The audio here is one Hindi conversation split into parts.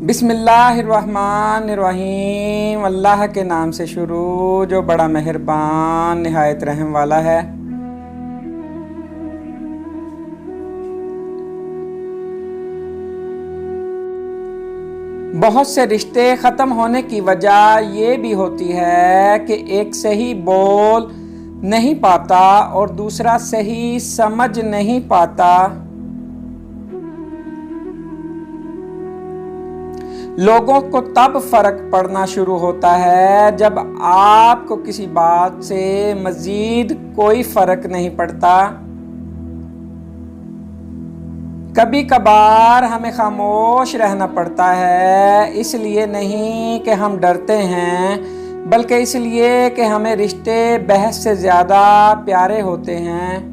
बिस्मिल्लाहिर्रहमानिर्रहीम। अल्लाह के नाम से शुरू जो बड़ा मेहरबान निहायत रहम वाला है। बहुत से रिश्ते ख़त्म होने की वजह ये भी होती है कि एक सही बोल नहीं पाता और दूसरा सही समझ नहीं पाता। लोगों को तब फर्क पड़ना शुरू होता है जब आपको किसी बात से मजीद कोई फर्क नहीं पड़ता। कभी कभार हमें खामोश रहना पड़ता है, इसलिए नहीं कि हम डरते हैं बल्कि इसलिए कि हमें रिश्ते बहस से ज़्यादा प्यारे होते हैं।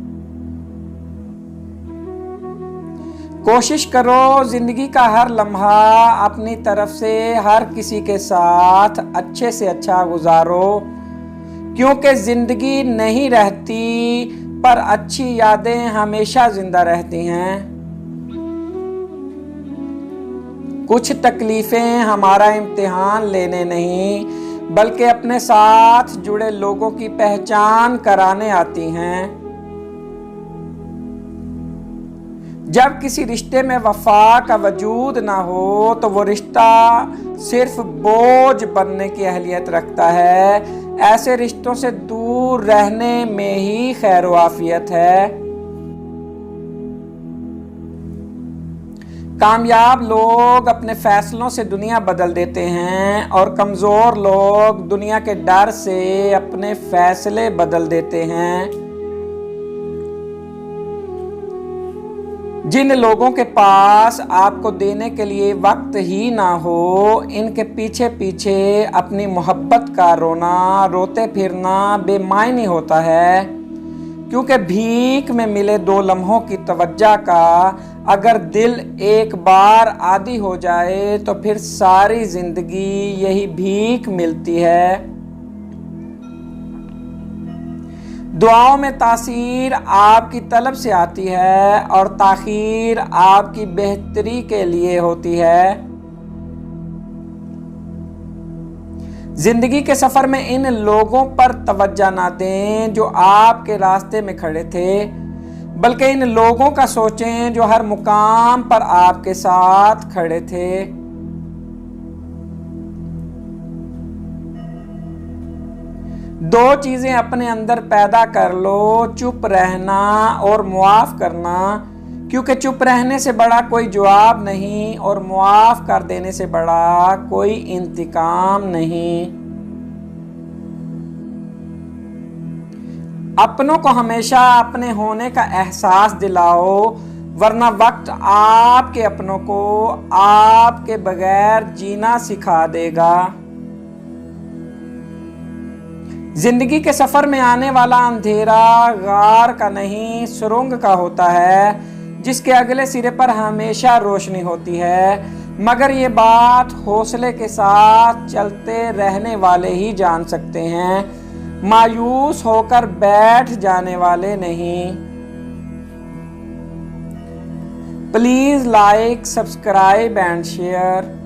कोशिश करो ज़िंदगी का हर लम्हा अपनी तरफ से हर किसी के साथ अच्छे से अच्छा गुजारो, क्योंकि ज़िंदगी नहीं रहती पर अच्छी यादें हमेशा ज़िंदा रहती हैं। कुछ तकलीफ़ें हमारा इम्तिहान लेने नहीं बल्कि अपने साथ जुड़े लोगों की पहचान कराने आती हैं। जब किसी रिश्ते में वफा का वजूद ना हो तो वो रिश्ता सिर्फ बोझ बनने की अहलियत रखता है। ऐसे रिश्तों से दूर रहने में ही खैर व आफियत है। कामयाब लोग अपने फैसलों से दुनिया बदल देते हैं और कमज़ोर लोग दुनिया के डर से अपने फैसले बदल देते हैं। जिन लोगों के पास आपको देने के लिए वक्त ही ना हो, इनके पीछे पीछे अपनी मोहब्बत का रोना, रोते फिरना बेमायनी होता है, क्योंकि भीख में मिले 2 लम्हों की तवज्जो का अगर दिल एक बार आदी हो जाए तो फिर सारी जिंदगी यही भीख मिलती है। दुआओं में तासीर आपकी तलब से आती है और ताखीर आपकी बेहतरी के लिए होती है। जिंदगी के सफर में इन लोगों पर तवज्जो ना दें जो आपके रास्ते में खड़े थे, बल्कि इन लोगों का सोचें जो हर मुकाम पर आपके साथ खड़े थे। दो चीजें अपने अंदर पैदा कर लो, चुप रहना और मुआफ करना, क्योंकि चुप रहने से बड़ा कोई जवाब नहीं और मुआफ कर देने से बड़ा कोई इंतकाम नहीं। अपनों को हमेशा अपने होने का एहसास दिलाओ, वरना वक्त आपके अपनों को आपके बगैर जीना सिखा देगा। जिंदगी के सफर में आने वाला अंधेरा गार का नहीं सुरंग का होता है, जिसके अगले सिरे पर हमेशा रोशनी होती है। मगर ये बात हौसले के साथ चलते रहने वाले ही जान सकते हैं, मायूस होकर बैठ जाने वाले नहीं। Please like, subscribe and share.